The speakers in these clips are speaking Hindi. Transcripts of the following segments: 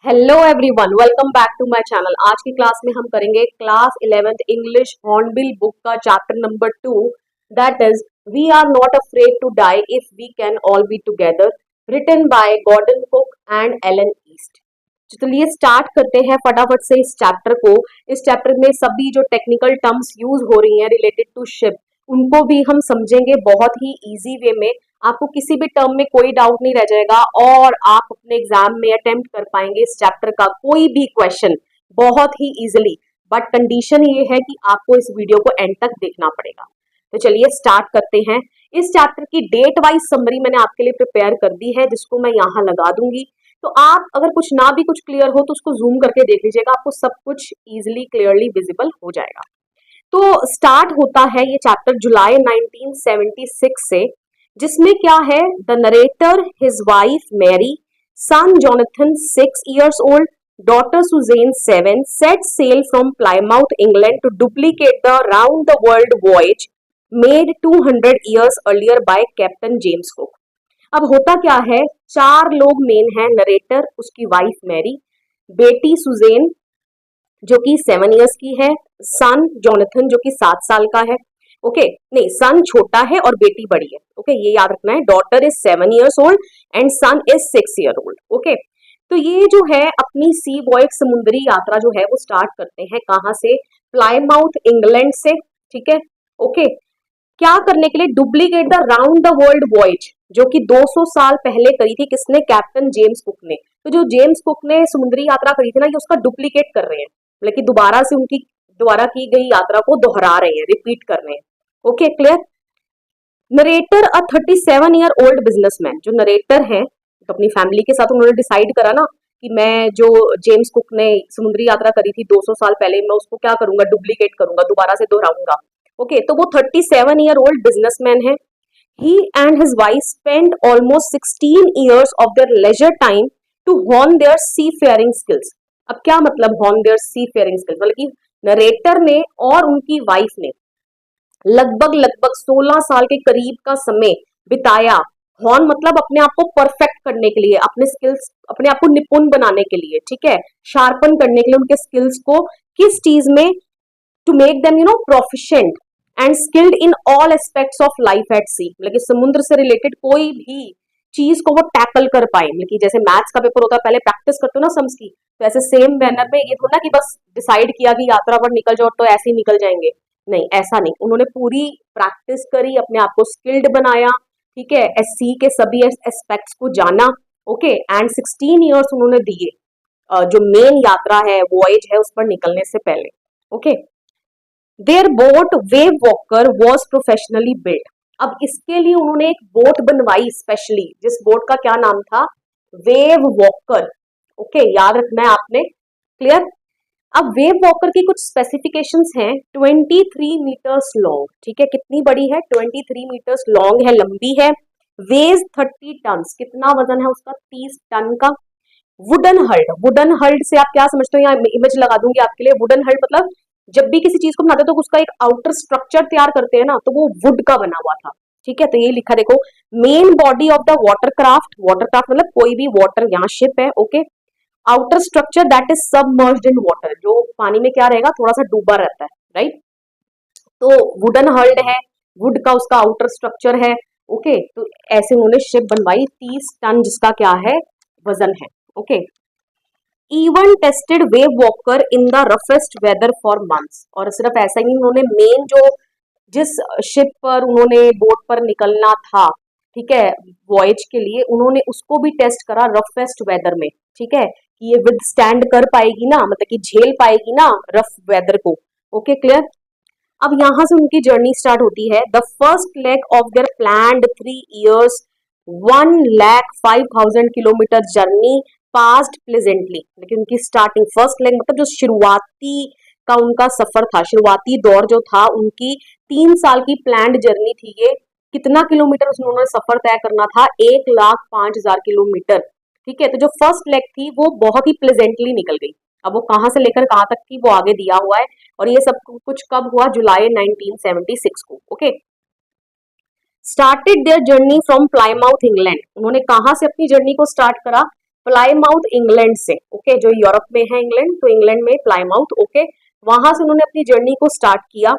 Hello everyone, welcome back to my channel. आज की क्लास में हम करेंगे class 11th English Hornbill book का chapter number 2, that is we are not afraid to die if we can all be together, written by Gordon Cook and Alan East. चलिए स्टार्ट करते हैं फटाफट से इस चैप्टर को। इस चैप्टर में सभी जो टेक्निकल टर्म्स यूज हो रही हैं रिलेटेड टू शिप, उनको भी हम समझेंगे बहुत ही इजी वे में। आपको किसी भी टर्म में कोई डाउट नहीं रह जाएगा और आप अपने एग्जाम में अटेम्प्ट कर पाएंगे इस चैप्टर का कोई भी क्वेश्चन बहुत ही इजीली। बट कंडीशन ये है कि आपको इस वीडियो को एंड तक देखना पड़ेगा। तो चलिए स्टार्ट करते हैं। इस चैप्टर की डेट वाइज समरी मैंने आपके लिए प्रिपेयर कर दी है, जिसको मैं यहाँ लगा दूंगी। तो आप अगर कुछ ना भी कुछ क्लियर हो तो उसको जूम करके देख लीजिएगा, आपको सब कुछ इजिली क्लियरली विजिबल हो जाएगा। तो स्टार्ट होता है ये चैप्टर जुलाई 1976 से, जिसमें क्या है, the narrator, his wife Mary, son Jonathan 6 years old, daughter Suzanne 7, set sail from Plymouth, England to duplicate the round the world voyage made 200 years earlier by Captain James Cook। अब होता क्या है, 4 लोग मेन हैं, नरेटर, उसकी वाइफ मैरी, बेटी सुजेन जो कि 7 years की है, सन जोनाथन जो कि 7 साल का है। ओके नहीं, सन छोटा है और बेटी बड़ी है। ओके ये याद रखना है, daughter is 7 years old and son is 6 year old। Okay तो ये जो है अपनी सी वॉयज समुद्री यात्रा जो है वो स्टार्ट करते हैं कहाँ से, प्लाईमाउथ इंग्लैंड से। ठीक है ओके क्या करने के लिए, duplicate the round the world voyage, जो कि 200 साल पहले करी थी किसने, कैप्टन जेम्स कुक ने। तो जो जेम्स कुक ने समुद्री यात्रा करी थी ना, ये उसका डुप्लीकेट कर रहे हैं, मतलब कि दोबारा से उनकी द्वारा की गई यात्रा को दोहरा रहे हैं, रिपीट कर रहे हैं। Okay clear. नरेटर अ 37 year old बिजनेसमैन, जो नरेटर है तो अपनी फैमिली के साथ उन्होंने डिसाइड करा ना कि मैं जो जेम्स कुक ने समुद्री यात्रा करी थी 200 साल पहले, मैं उसको क्या करूंगा, डुप्लीकेट करूंगा, दोबारा से दोहराऊंगा। ओके तो वो 37 year old बिजनेसमैन है। He and his wife spend almost 16 years of their leisure time to hone their seafaring skills. अब क्या मतलब hone their seafaring skills, मतलब कि नरेटर ने और उनकी वाइफ ने लगभग 16 साल के करीब का समय बिताया, हॉर्न मतलब अपने आप को परफेक्ट करने के लिए, अपने स्किल्स, अपने आप को निपुण बनाने के लिए, ठीक है, शार्पन करने के लिए उनके स्किल्स को, किस चीज में, to make them proficient and skilled in all aspects of life at sea, मतलब कि समुद्र से रिलेटेड कोई भी चीज को वो टैकल कर पाए। मतलब कि जैसे मैथ्स का पेपर होता है, पहले प्रैक्टिस करते हो ना सम्स की, तो ऐसे सेम मैनर में ये थोड़ा ना कि बस डिसाइड किया कि यात्रा पर निकल जाओ तो ऐसे ही निकल जाएंगे, नहीं ऐसा नहीं, उन्होंने पूरी प्रैक्टिस करी, अपने आप को स्किल्ड बनाया, ठीक है, सी के सभी एस्पेक्ट्स को जाना। ओके एंड 16 years उन्होंने दिए जो मेन यात्रा है, वॉयज है, उस पर निकलने से पहले। Okay their boat Wave Walker was professionally built. अब इसके लिए उन्होंने एक बोट बनवाई स्पेशली, जिस बोट का क्या नाम था, वेव वॉकर। ओके याद रखना है आपने, क्लियर। अब वेव वॉकर की कुछ स्पेसिफिकेशंस हैं, 23 meters लॉन्ग, ठीक है, कितनी बड़ी है, 23 meters लॉन्ग है, लंबी है, वेज 30 tons, कितना वजन है उसका, 30 टन का। वुडन हल्ड, वुडन हल्ड से आप क्या समझते हो, यहाँ इमेज लगा दूंगी आपके लिए। वुडन हल्ड मतलब जब भी किसी चीज को बनाते हो तो उसका एक आउटर स्ट्रक्चर तैयार करते हैं ना, तो वो वुड का बना हुआ था, ठीक है। तो ये लिखा देखो, main body of the watercraft, watercraft मतलब कोई भी वाटर, यहाँ शिप है। Okay outer structure that is submerged in water, जो पानी में क्या रहेगा, थोड़ा सा डूबा रहता है, राइट। तो वुडन हल्ड है, वुड का उसका आउटर स्ट्रक्चर है। ओके तो ऐसे उन्होंने शिप बनवाई, 30 टन जिसका क्या है, वजन है। Okay even tested Wave Walker in the roughest weather for months, और सिर्फ ऐसा ही उन्होंने मेन जो जिस शिप पर उन्होंने बोट पर निकलना था, ठीक है, वॉयज के लिए, उन्होंने उसको भी टेस्ट करा रफेस्ट वेदर में, ठीक है, कि ये विद स्टैंड कर पाएगी ना, मतलब कि झेल पाएगी ना रफ वेदर को। Okay clear. अब यहां से उनकी जर्नी स्टार्ट होती है। The first leg of their planned 3 years 1,05,000 kilometre journey passed pleasantly, लेकिन उनकी स्टार्टिंग फर्स्ट लेग मतलब जो शुरुआती का उनका सफर था, शुरुआती दौर जो था, उनकी 3 साल की प्लान्ड जर्नी थी ये। कितना किलोमीटर उन्होंने सफर तय करना था, 1,05,000 किलोमीटर, ठीक है। तो जो फर्स्ट लेग थी वो बहुत ही प्लेजेंटली निकल गई। अब वो कहाँ से लेकर कहाँ तक की वो आगे दिया हुआ है, और ये सब कुछ कब हुआ, जुलाई 1976 को। Okay started their journey from Plymouth England, उन्होंने कहाँ से अपनी जर्नी को स्टार्ट करा, प्लाईमाउथ इंग्लैंड से, ओके, जो यूरोप में है इंग्लैंड, तो इंग्लैंड में प्लाईमाउथ, ओके, वहां से उन्होंने अपनी जर्नी को स्टार्ट किया।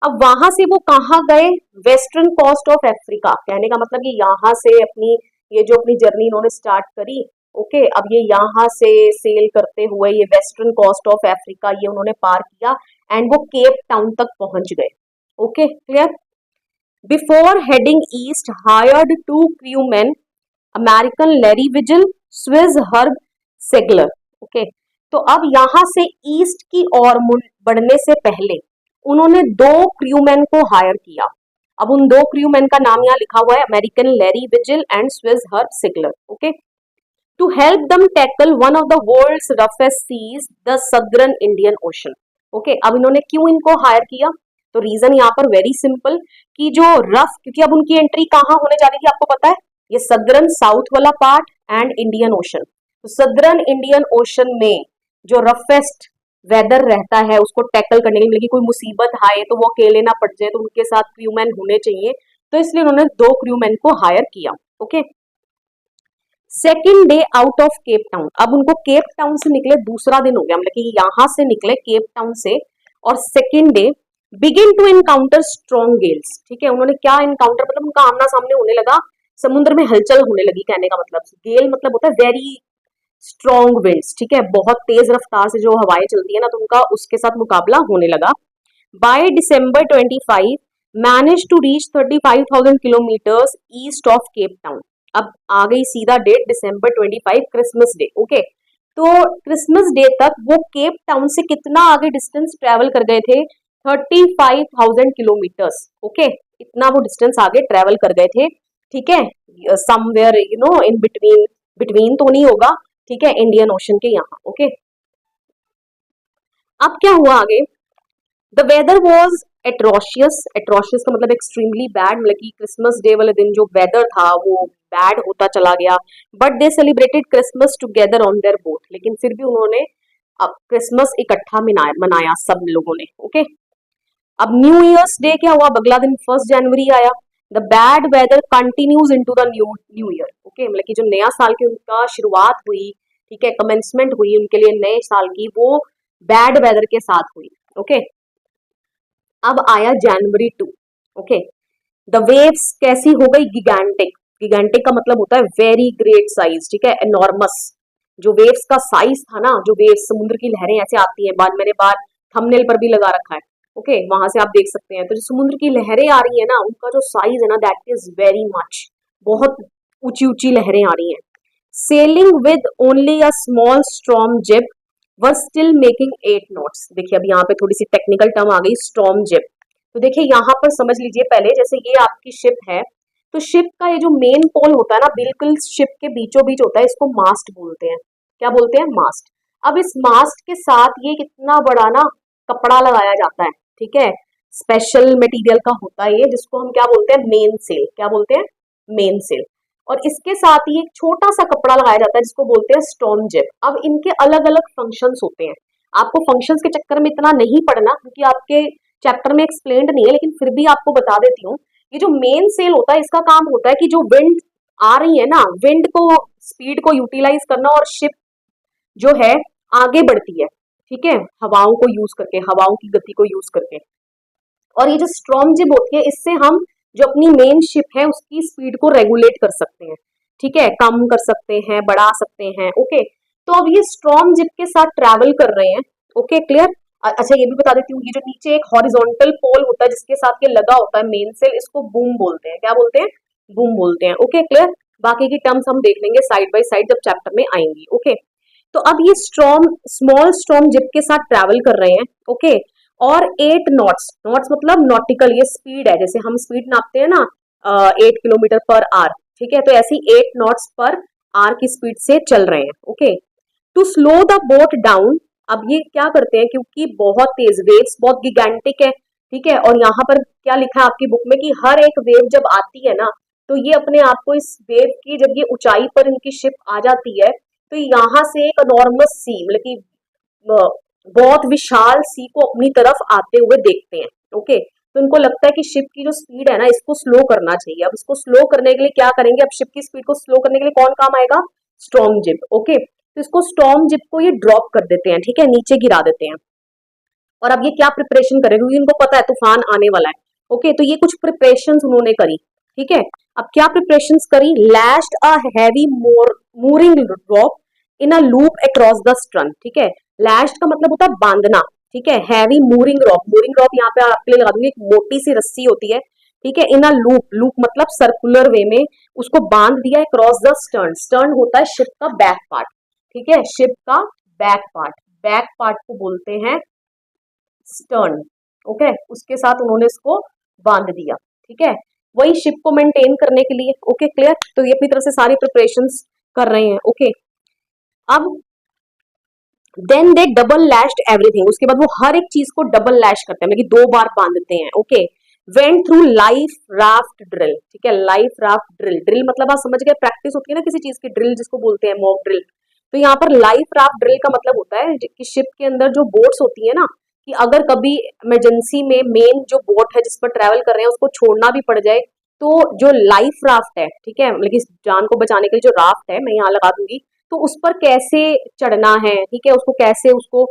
अब वहां से वो कहाँ गए? Western coast of Africa. कहने का मतलब कि यहाँ से अपनी ये जो अपनी जर्नी इन्होंने स्टार्ट करी, ओके, अब ये यहाँ से सेल करते हुए ये वेस्टर्न कोस्ट ऑफ अफ्रीका ये उन्होंने पार किया एंड वो केप टाउन तक पहुंच गए। Okay, clear? Before heading east hired two crewman, American Larry Vigil, Swiss Herb Seigler. Okay, तो अब यहां से ईस्ट की ओर बढ़ने से पहले उन्होंने 2 क्रूमैन को हायर किया। अब उन 2 क्रूमैन का नाम यहाँ लिखा हुआ है, American Larry Vigil and Swiss Herb Seigler. Okay, to help them tackle one of the world's roughest seas, the southern Indian Ocean. Okay, अब इन्होंने क्यों इनको हायर किया? तो रीजन यहाँ पर वेरी सिंपल कि जो रफ, क्योंकि अब उनकी एंट्री कहाँ होने जा रही थी आपको पता है, ये सदर्न साउथ वाला पार्ट एंड इंडियन ओशन। तो सदर्न इंडियन ओशन में जो रफेस्ट वेदर रहता है उसको टैकल करने के लिए, कोई मुसीबत आए तो वो अकेले ना पड़ जाए, तो उनके साथ क्रूमैन होने चाहिए, तो इसलिए उन्होंने 2 क्रूमैन को हायर किया। Okay, second day out of Cape Town, अब उनको केप टाउन से निकले दूसरा दिन हो गया, मतलब कि यहां से निकले केप टाउन से, और second day begin to encounter strong gales. ठीक है, उन्होंने क्या इनकाउंटर, मतलब उनका आमना सामने होने लगा, समुद्र में हलचल होने लगी। कहने का मतलब गेल मतलब होता है वेरी स्ट्रॉन्ग विंड्स। ठीक है, बहुत तेज रफ्तार से जो हवाएं चलती है ना, तो उनका उसके साथ मुकाबला होने लगा। By December 25 manage to reach 35,000 kilometres east of Cape Town. अब आ गई सीधा डेट दिसंबर 25, क्रिसमस डे। ओके, तो क्रिसमस डे तक वो केप टाउन से कितना आगे डिस्टेंस ट्रेवल कर गए थे? 35,000 किलोमीटर्स। ओके, इतना वो डिस्टेंस आगे ट्रेवल कर गए थे। ठीक है, समवेयर इन बिटवीन, बिटवीन तो नहीं होगा, ठीक है, इंडियन ओशन के यहाँ। ओके, अब क्या हुआ आगे? The weather was atrocious. Atrocious का मतलब एक्सट्रीमली बैड, मतलब कि क्रिसमस डे वाले दिन जो वेदर था वो बैड होता चला गया। But they celebrated Christmas together on their boat, लेकिन फिर भी उन्होंने अब क्रिसमस इकट्ठा मनाया सब लोगों ने। ओके, अब न्यू ईयर्स डे क्या हुआ? अगला दिन 1 जनवरी आया। The bad weather continues into the new year. Okay, मतलब कि जो नया साल की उनका शुरुआत हुई, ठीक है, कमेंसमेंट हुई उनके लिए नए साल की, वो बैड वेदर के साथ हुई। ओके, अब आया जनवरी 2। ओके, द वेव्स कैसी हो गई? गिगैंटिक। गिगैंटिक का मतलब होता है वेरी ग्रेट साइज। ठीक है, एनॉर्मस। जो वेव्स का साइज था ना, जो वेव्स समुद्र की लहरें ऐसे आती हैं, बाद मैंने बार थंबनेल पर भी लगा रखा है। ओके, वहां से आप देख सकते हैं, तो जो समुद्र की लहरें आ रही है ना, उनका जो साइज है ना, दैट इज वेरी मच, बहुत ऊंची ऊंची लहरें आ रही हैं। Sailing with only a small storm jib were still making 8 knots. देखिए अब यहाँ पे थोड़ी सी टेक्निकल टर्म आ गई, स्टॉर्म जिप। तो देखिए यहाँ पर समझ लीजिए पहले, जैसे ये आपकी शिप है, तो शिप का ये जो मेन पोल होता है ना, बिल्कुल शिप के बीचों बीच होता है, इसको मास्ट बोलते हैं। क्या बोलते हैं? मास्ट। अब इस मास्ट के साथ ये कितना बड़ा ना कपड़ा लगाया जाता है, ठीक है, स्पेशल मटेरियल का होता है ये, जिसको हम क्या बोलते हैं? Main sail. क्या बोलते हैं? Main sail. और इसके साथ ही एक छोटा सा कपड़ा लगाया जाता है जिसको बोलते हैं स्टॉर्म जिप। अब इनके अलग अलग फंक्शंस होते हैं। आपको फंक्शंस के चक्कर में इतना नहीं पढ़ना क्योंकि आपके चैप्टर में एक्सप्लेन्ड नहीं है, लेकिन फिर भी आपको बता देती हूँ। ये जो मेन सेल होता है, इसका काम होता है कि जो विंड आ रही है ना, विंड को, स्पीड को यूटिलाइज करना, और शिप जो है आगे बढ़ती है, ठीक है, हवाओं को यूज करके, हवाओं की गति को यूज करके। और ये जो स्ट्रॉम जिब होती है, इससे हम जो अपनी मेन शिप है उसकी स्पीड को रेगुलेट कर सकते हैं, ठीक है, कम कर सकते हैं, बढ़ा सकते हैं। ओके, तो अब ये स्ट्रॉम जिप के साथ ट्रैवल कर रहे हैं। Okay, clear? अच्छा, ये भी बता देती हूँ, ये जो नीचे एक हॉरिजॉन्टल पोल होता है जिसके साथ ये लगा होता है मेन सेल, इसको बूम बोलते हैं। क्या बोलते हैं? बूम बोलते हैं। Okay, clear? बाकी की टर्म्स हम देख लेंगे साइड बाय साइड जब चैप्टर में आएंगी। ओके, तो अब ये स्मॉल स्टॉर्म जिप के साथ ट्रैवल कर रहे हैं। ओके, और 8 नॉट्स, नॉट्स मतलब नॉटिकल, ये स्पीड है, जैसे हम स्पीड नापते हैं ना 8 किलोमीटर पर आवर, ठीक है, तो ऐसी 8 नॉट्स पर आवर की स्पीड से चल रहे हैं। Okay, to slow the boat down, अब ये क्या करते हैं, क्योंकि बहुत तेज वेव्स, बहुत गिगैंटिक है, ठीक है, और यहाँ पर क्या लिखा है आपकी बुक में कि हर एक वेव जब आती है ना, तो ये अपने आप को इस वेव की, जब ये ऊंचाई पर इनकी शिप आ जाती है, तो यहाँ से एक अनॉर्मस सी, मतलब कि बहुत विशाल सी को अपनी तरफ आते हुए देखते हैं। ओके, तो उनको लगता है कि शिप की जो स्पीड है ना, इसको स्लो करना चाहिए। अब इसको स्लो करने के लिए क्या करेंगे? अब शिप की स्पीड को स्लो करने के लिए कौन काम आएगा? Storm zip. ओके, तो इसको स्टॉर्म जिप को ये ड्रॉप कर देते हैं, ठीक है, नीचे गिरा देते हैं। और अब ये क्या प्रिपरेशन करेंगे, क्योंकि उनको पता है तूफान आने वाला है। ओके, तो ये कुछ प्रिपरेशंस उन्होंने करी, ठीक है। अब क्या प्रिपरेशंस करी, lashed a heavy mooring rope in a loop across the stern, ठीक है। लैश्ड का मतलब होता है बांधना, ठीक है। हैवी मूरिंग रॉप यहाँ पे आपके लिए लगा दूंगी, एक मोटी सी रस्सी होती है, ठीक है। इन अ लूप, लूप मतलब सर्कुलर वे में उसको बांध दिया क्रॉस द स्टर्न। स्टर्न होता है शिप का बैक पार्ट, ठीक है, शिप का बैक पार्ट, बैक पार्ट को बोलते हैं स्टर्न। ओके, उसके साथ उन्होंने इसको बांध दिया, ठीक है, वही शिप को मेंटेन करने के लिए। Okay, clear. तो ये अपनी तरफ से सारी प्रिपरेशंस कर रहे हैं। ओके, अब then they double lashed everything, उसके बाद वो हर एक चीज को डबल लैश करते हैं, मतलब कि 2 बार बांधते हैं। Okay, went through life raft drill, ठीक है, लाइफ राफ्ट ड्रिल, ड्रिल मतलब आप समझ गए, प्रैक्टिस होती है ना किसी चीज की, ड्रिल जिसको बोलते हैं मॉक ड्रिल। तो यहाँ पर लाइफ राफ्ट ड्रिल का मतलब होता है कि शिप के अंदर जो बोट्स होती है ना, कि अगर कभी इमरजेंसी में मेन जो बोट है जिस पर ट्रेवल कर रहे हैं उसको छोड़ना भी पड़ जाए, तो जो लाइफ राफ्ट है, ठीक है, मतलब कि जान को बचाने के लिए जो राफ्ट है, मैं यहाँ लगा दूंगी, तो उस पर कैसे चढ़ना है, ठीक है, उसको कैसे उसको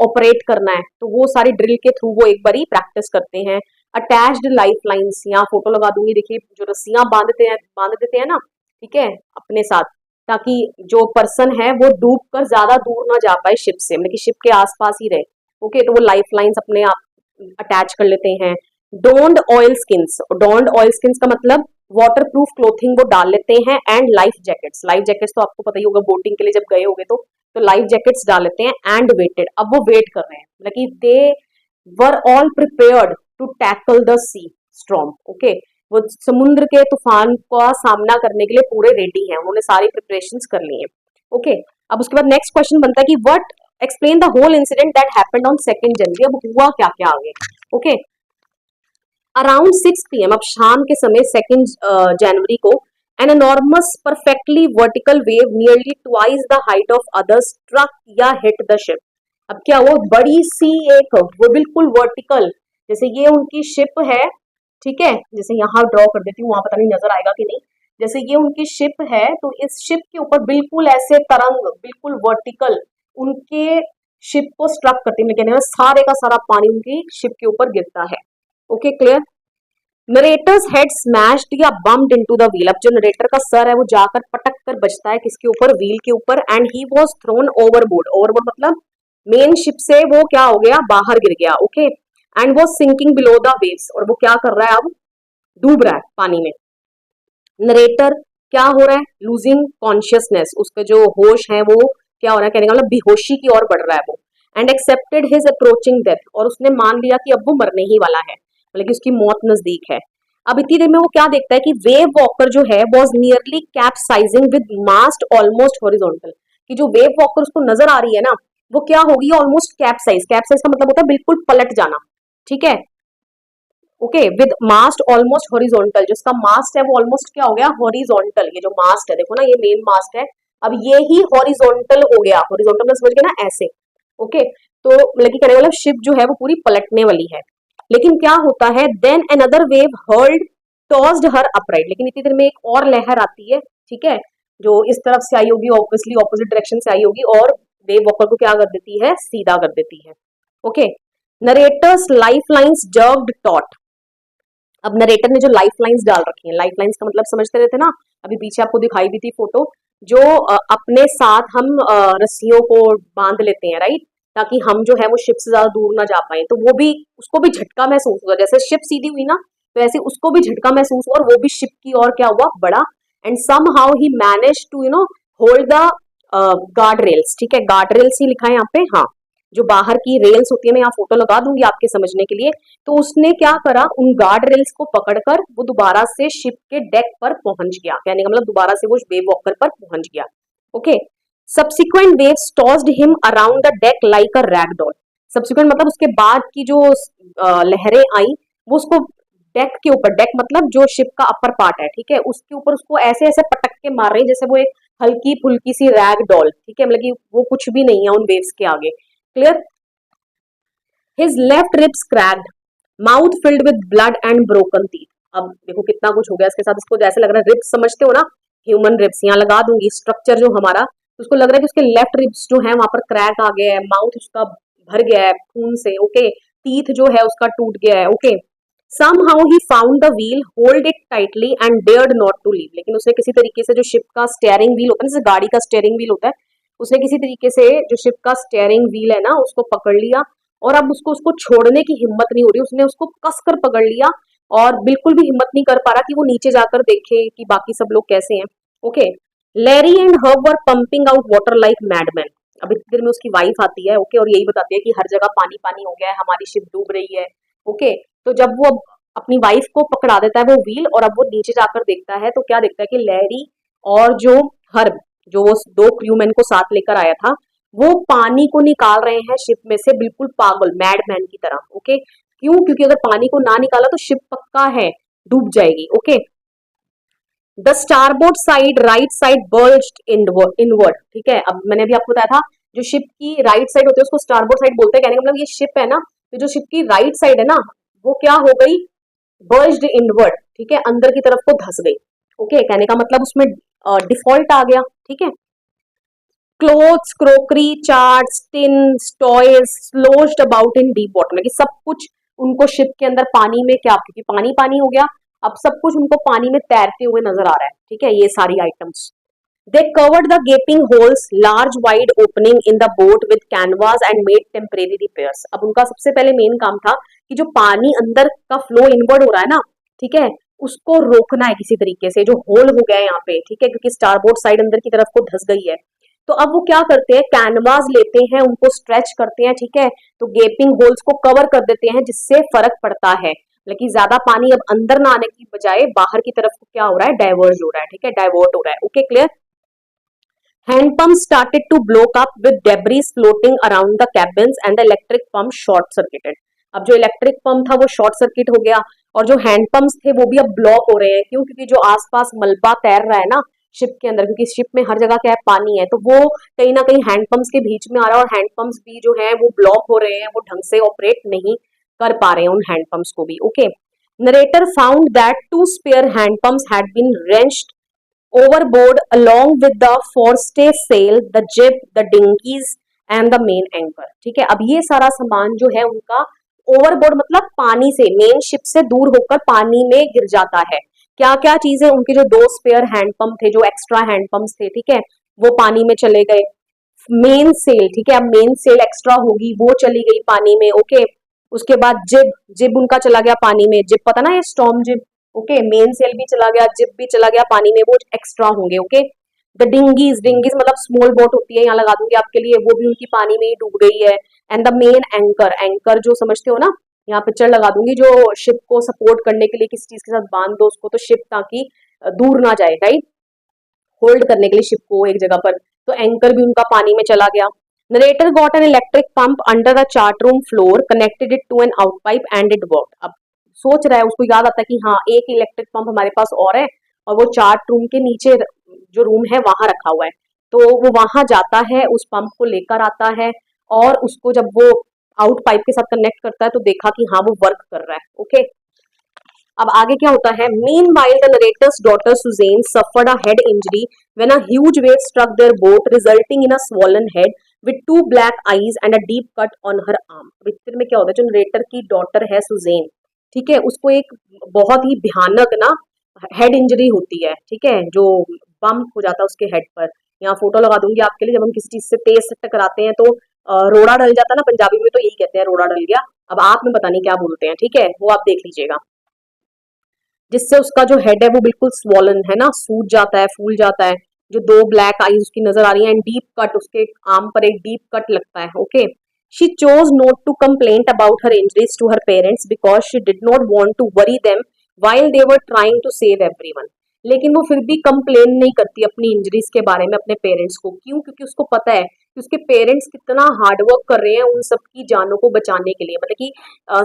ऑपरेट करना है, तो वो सारी ड्रिल के थ्रू वो एक बार ही प्रैक्टिस करते हैं। अटैच्ड लाइफ लाइन्स, यहाँ फोटो लगा दूंगी, देखिए जो रस्सियां बांध देते हैं ना, ठीक है, अपने साथ, ताकि जो पर्सन है वो डूब कर ज्यादा दूर ना जा पाए शिप से, मतलब कि शिप के आसपास ही रहे। ओके, तो वो लाइफ लाइन्स अपने आप अटैच कर लेते हैं। डोंड ऑयल स्किन्स, डोंड ऑयल स्किन्स का मतलब वाटर प्रूफ क्लोथिंग वो डाल लेते हैं, and life jackets, life jackets तो आपको पता ही होगा बोटिंग के लिए जब गए होगे तो लाइफ जैकेट्स डाल लेते हैं। एंड वेटेड, अब वो वेट कर रहे हैं, मतलब कि they were all prepared to tackle the sea storm. Okay, वो समुद्र के तूफान का सामना करने के लिए पूरे रेडी हैं, उन्होंने सारी प्रिपरेशंस कर ली हैं। ओके, अब उसके बाद नेक्स्ट क्वेश्चन बनता है कि what explain the whole incident that happened on 2 January. अब हुआ क्या क्या आगे। ओके, अराउंड 6 PM, अब शाम के समय 2 जनवरी को, N enormous perfectly vertical wave nearly twice the height of others struck या hit the ship। अब क्या हुआ, बड़ी सी एक, वो बिल्कुल वर्टिकल, जैसे ये उनकी शिप है, ठीक है, जैसे यहाँ ड्रॉ कर देती हूँ, वहां पता नहीं नजर आएगा कि नहीं, जैसे ये उनकी शिप है, तो इस शिप के ऊपर बिल्कुल ऐसे तरंग, बिल्कुल वर्टिकल उनके शिप को स्ट्रक करती है, कहने सारे का सारा पानी उनकी शिप के ऊपर गिरता है। Okay, clear. Narrator's head smashed या बम्प्ड इनटू द व्हील, अब जो नरेटर का सर है वो जाकर पटक कर बचता है किसके ऊपर, व्हील के ऊपर। And he was thrown overboard, overboard मतलब मेन शिप से वो क्या हो गया, बाहर गिर गया। Okay, and was sinking below the waves, और वो क्या कर रहा है, अब डूब रहा है पानी में। नरेटर क्या हो रहा है, लूजिंग कॉन्शियसनेस, उसका जो होश है वो क्या हो रहा है, कहने का मतलब बेहोशी की ओर बढ़ रहा है वो। And accepted his approaching death, और उसने मान लिया कि अब वो मरने ही वाला है, मतलब कि उसकी मौत नजदीक है। अब इतनी देर में वो क्या देखता है कि वेव वॉकर जो है was nearly capsizing with mast almost horizontal, कि जो वेव वॉकर उसको नजर आ रही है ना, वो क्या होगी, ऑलमोस्ट कैप्साइज, कैप्साइज का मतलब होता है बिल्कुल पलट जाना, ठीक है। Okay, with mast almost horizontal, जिसका मास्ट है वो ऑलमोस्ट क्या हो गया, हॉरिजॉन्टल, ये जो मास्ट है देखो ना, ये मेन मास्ट है, अब ये ही हॉरिजॉन्टल हो गया, हॉरिजॉन्टल में समझ गए ना, ऐसे। ओके, तो मतलब कि कहने वाला शिप जो है वो पूरी पलटने वाली है। लेकिन क्या होता है, then another wave hurled tossed her upright, लेकिन इतनी देर में एक और लहर आती है, ठीक है, जो इस तरफ से आई होगी, ऑब्वियसली ऑपोजिट डायरेक्शन से आई होगी, और वेव वॉकर को क्या कर देती है, सीधा कर देती है। Okay, narrator's lifelines jerked taut, अब नरेटर ने जो लाइफ लाइन्स डाल रखी हैं, लाइफ लाइन्स का मतलब समझते रहते ना, अभी पीछे आपको दिखाई भी थी फोटो, जो अपने साथ हम रस्सियों को बांध लेते हैं, राइट, ताकि हम जो है वो शिप से ज्यादा दूर ना जा पाए, तो वो भी, उसको भी झटका महसूस हुआ, जैसे शिप सीधी हुई ना, तो ऐसे उसको भी झटका महसूस हुआ, और वो भी शिप की ओर क्या हुआ, बड़ा। And somehow he manage to hold the guard rails, ठीक है, गार्ड रेल्स ही लिखा है यहाँ पे, हाँ, जो बाहर की रेल्स होती है, मैं यहाँ फोटो लगा दूंगी आपके समझने के लिए। तो उसने क्या करा, उन गार्ड रेल्स को पकड़कर वो दोबारा से शिप के डेक पर पहुंच गया, कहने का मतलब दोबारा से वो वेव वॉकर पर पहुंच गया। Okay, subsequent waves tossed him around the deck like a ragdoll, subsequent मतलब उसके बाद की जो लहरें आई, वो उसको डेक के ऊपर, डेक मतलब जो शिप का अपर पार्ट है, ठीक है, उसके ऊपर उसको ऐसे ऐसे पटक के मार रही है, जैसे वो एक हल्की फुल्की सी रैग डॉल, ठीक है, मतलब कि वो कुछ भी नहीं है उन वेव्स के आगे। Clear. His left ribs cracked, mouth filled with blood and broken teeth, अब देखो कितना कुछ हो गया इसके साथ, इसको जैसे लग रहा है, रिब्स समझते हो ना, ह्यूमन रिब्स यहाँ लगा दूंगी, स्ट्रक्चर जो हमारा, तो उसको लग रहा है कि उसके लेफ्ट रिब्स जो है वहां पर क्रैक आ गया है, माउथ उसका भर गया है खून से, ओके, टीथ जो है उसका टूट गया है, okay. Somehow he found the wheel, hold it tightly and dared not to leave. लेकिन उसने किसी तरीके से जो शिप का स्टेयरिंग व्हील होता है, जैसे गाड़ी का स्टेयरिंग व्हील होता है, उसने किसी तरीके से जो शिप का स्टेयरिंग व्हील है ना उसको पकड़ लिया, और अब उसको उसको छोड़ने की हिम्मत नहीं हो रही, उसने उसको कस कर पकड़ लिया और बिल्कुल भी हिम्मत नहीं कर पा रहा कि वो नीचे जाकर देखे कि बाकी सब लोग कैसे हैं, okay. Larry and Herb were pumping out water like madman. अब इतनी देर में उसकी वाइफ आती है, ओके, और यही बताती है कि हर जगह पानी पानी हो गया है, हमारी शिप डूब रही है, ओके। तो जब वो अपनी वाइफ को पकड़ा देता है वो व्हील, और अब वो नीचे जाकर देखता है तो क्या देखता है कि लैरी और जो हर्ब, जो वो दो क्रूमैन को साथ लेकर आया था, वो पानी को निकाल रहे हैं शिप में से, बिल्कुल पागल मैडमैन की तरह, ओके। क्यों? क्योंकि अगर पानी को ना निकाला तो शिप पक्का है डूब जाएगी, okay. The starboard side right side burst inward, ठीक है। अब मैंने अभी आपको बताया था जो शिप की राइट साइड होती है उसको स्टारबोर्ड साइड बोलते हैं, कहने का मतलब ये शिप है ना, तो जो शिप की राइट साइड है ना वो क्या हो गई, बर्स्ट इनवर्ड, ठीक है, अंदर की तरफ को धस गई, ओके। कहने का मतलब उसमें डिफॉल्ट आ गया, ठीक है। Clothes, crockery, charts, tins, toys sloshed about in deep water, कि सब कुछ उनको शिप के अंदर पानी में, क्या क्योंकि पानी पानी हो गया, अब सब कुछ उनको पानी में तैरते हुए नजर आ रहा है, ठीक है, ये सारी items. They covered the गेपिंग holes large wide opening in the boat with canvas and made temporary repairs. अब उनका सबसे पहले मेन काम था कि जो पानी अंदर का फ्लो इनवर्ड हो रहा है ना, ठीक है, उसको रोकना है किसी तरीके से, जो होल हो गया है यहाँ पे, ठीक है, क्योंकि स्टारबोर्ड साइड अंदर की तरफ को धस गई है। तो अब वो क्या करते हैं, कैनवास लेते हैं, उनको स्ट्रेच करते हैं, ठीक है, तो गेपिंग होल्स को कवर कर देते हैं जिससे फर्क पड़ता है, लेकिन ज्यादा पानी अब अंदर ना आने की बजाय बाहर की तरफ को क्या हो रहा है, डाइवर्ज हो रहा है, ठीक है, डाइवर्ट हो रहा है, okay, clear. Hand pumps started to blow up with debris floating around the cabins and the electric pump short circuited. अब जो इलेक्ट्रिक पंप था वो शॉर्ट सर्किट हो गया, और जो हैंड पंप्स थे वो भी अब ब्लॉक हो रहे हैं, क्यों? क्योंकि जो आसपास मलबा तैर रहा है ना शिप के अंदर, क्योंकि शिप में हर जगह क्या है, पानी है, तो वो कहीं ना कहीं हैंड पंप्स के बीच में आ रहा है, और हैंड पंप्स भी जो है वो ब्लॉक हो रहे हैं, वो ढंग से ऑपरेट नहीं कर पा रहे हैं उन हैंड पंप्स को भी, okay. Narrator found that two spare hand pumps had been wrenched overboard along with the forestay sail, the jib, the dinghies and the main anchor, ठीक है। अब ये सारा सामान जो है उनका ओवरबोर्ड मतलब पानी से, मेन शिप से दूर होकर पानी में गिर जाता है। क्या क्या चीजें, उनके जो दो स्पेयर हैंड पंप थे, जो एक्स्ट्रा हैंड पंप्स थे, ठीक है, वो पानी में चले गए। मेन सेल, ठीक है, अब मेन सेल एक्स्ट्रा होगी वो चली गई पानी में, ओके। उसके बाद जिब, जिब उनका चला गया पानी में, जिब पता ना ये स्टॉर्म जिब, ओके। मेन सेल भी चला गया, जिप भी चला गया पानी में, वो एक्स्ट्रा होंगे, ओके। द डिंगीज, डिंगीज मतलब स्मॉल बोट होती है, यहाँ लगा दूंगी आपके लिए, वो भी उनकी पानी में ही डूब गई है। And the main anchor, anchor जो समझते हो ना, यहाँ पिक्चर लगा दूंगी, जो शिप को सपोर्ट करने के लिए किसी चीज के साथ बांध दो उसको, तो शिप ताकि दूर ना जाए, राइट, होल्ड करने के लिए शिप को एक जगह पर, तो एंकर भी उनका पानी में चला गया। Narrator got an electric pump under the chart room floor, connected it to an out pipe and it work. अब सोच रहा है, उसको याद आता है कि हाँ एक इलेक्ट्रिक पंप हमारे पास और है, और वो चार्ट रूम के नीचे जो रूम है वहां रखा हुआ है, तो वो वहां जाता है, उस पंप को लेकर आता है, और उसको जब वो आउट पाइप के साथ कनेक्ट करता है तो देखा कि हाँ वो वर्क कर रहा है, ओके। अब आगे क्या होता है, meanwhile the narrator's daughter Suzanne suffered a head injury when a huge wave struck their boat resulting in a swollen head with two black eyes and a deep cut on her arm. Picture में क्या होता है, जो नरेटर की डॉटर है सुजेन, ठीक है, उसको एक बहुत ही भयानक ना हेड इंजरी होती है, ठीक है, जो बम्प हो जाता है उसके हेड पर। यहाँ फोटो लगा दूंगी आपके लिए, जब हम किसी चीज से तेज से टकराते हैं तो रोड़ा डल जाता है ना, पंजाबी में तो यही कहते हैं, रोड़ा डल गया। अब आप में पता नहीं क्या बोलते हैं, ठीक है, वो आप देख लीजिएगा, जिससे उसका जो हेड है वो बिल्कुल स्वॉलन है ना, सूज जाता है, फूल जाता है, जो दो ब्लैक आईज उसकी नजर आ रही है, एंड डीप कट, उसके आर्म पर एक डीप कट लगता है, okay. She chose not to complaint about her injuries to her parents because she did not want to worry them while they were trying to save everyone. लेकिन वो फिर भी कंप्लेन नहीं करती अपनी इंजरीज के बारे में अपने पेरेंट्स को, क्यों? क्योंकि उसको पता है कि उसके पेरेंट्स कितना हार्डवर्क कर रहे हैं उन सबकी जानों को बचाने के लिए। मतलब कि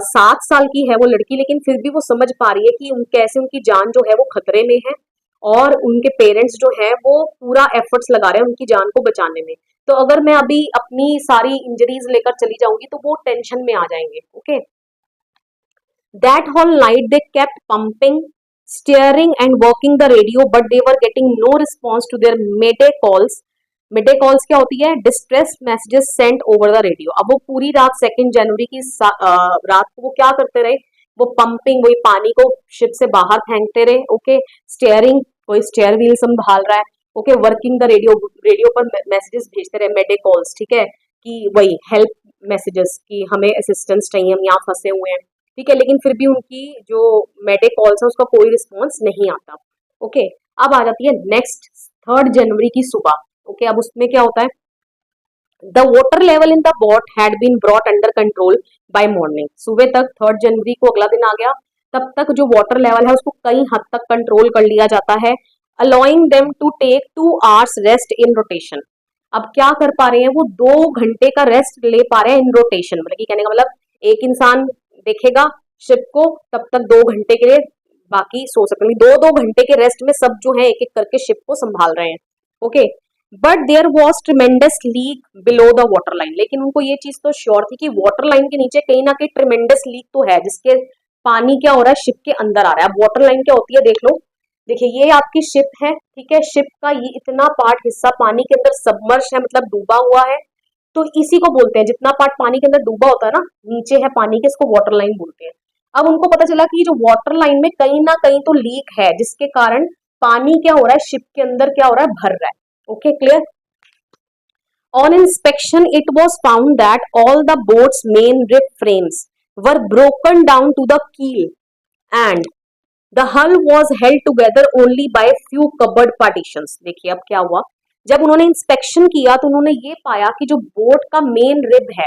7 साल की है वो लड़की, लेकिन फिर भी वो समझ पा रही है कि कैसे उनकी जान जो है वो खतरे में है, और उनके पेरेंट्स जो है वो पूरा एफर्ट्स लगा रहे हैं उनकी जान को बचाने में। तो अगर मैं अभी अपनी सारी इंजरीज लेकर चली जाऊंगी तो वो टेंशन में आ जाएंगे, okay. That whole night they kept pumping steering and working the radio, but they were getting no response to their mayday calls. mayday calls क्या होती है? Distress messages sent over the radio. अब वो पूरी रात 2 जनवरी की रात को वो क्या करते रहे? वो पंपिंग, वही पानी को शिप से बाहर फेंकते रहे. ओके, स्टेयरिंग, कोई स्टेयर व्हील संभाल रहा है. Okay, working the radio, radio पर मैसेजेस भेजते रहे, मेडे कॉल्स, ठीक है, कि वही हेल्प मैसेजेस कि हमें असिस्टेंस चाहिए, हम यहाँ फंसे हुए हैं, ठीक है. लेकिन फिर भी उनकी जो मेडे कॉल्स है उसका कोई रिस्पॉन्स नहीं आता. ओके, अब आ जाती है नेक्स्ट 3 जनवरी की सुबह. ओके, अब उसमें क्या होता है? The water level in the boat had been brought under control by morning. सुबह तक 3 जनवरी को अगला दिन आ गया, तब तक जो वाटर लेवल है उसको कई हद तक कंट्रोल कर लिया जाता है, allowing them to take 2 hours rest in rotation. अब क्या कर पा रहे हैं? वो 2 घंटे का रेस्ट ले पा रहे हैं इन रोटेशन. मतलब कि कहने का मतलब एक इंसान देखेगा शिप को, तब तक 2 घंटे के लिए बाकी सो सकते हैं. 2-2 घंटे के रेस्ट में सब जो है एक एक करके शिप को संभाल रहे हैं. Okay, but there was tremendous leak below the water line. लेकिन उनको ये चीज तो श्योर थी कि वाटर लाइन के नीचे कहीं ना कहीं ट्रिमेंडस लीक तो है, जिसके पानी क्या हो रहा है? शिप के अंदर आ रहा है. अब वाटर लाइन क्या होती है देख लो. देखिए, ये आपकी शिप है, ठीक है. शिप का ये इतना पार्ट हिस्सा पानी के अंदर सबमर्श है, मतलब डूबा हुआ है. तो इसी को बोलते हैं, जितना पार्ट पानी के अंदर डूबा होता है ना, नीचे है पानी के, इसको वाटर लाइन बोलते हैं. अब उनको पता चला कि जो वाटर लाइन में कहीं ना कहीं तो लीक है, जिसके कारण पानी क्या हो रहा है? शिप के अंदर क्या हो रहा है? भर रहा है. Okay, clear. On inspection, it was found that all the boat's main rib frames were broken down to the keel and the hull was held together only by few cupboard partitions. देखिए अब क्या हुआ, जब उन्होंने इंस्पेक्शन किया तो उन्होंने ये पाया कि जो बोट का मेन रिब है,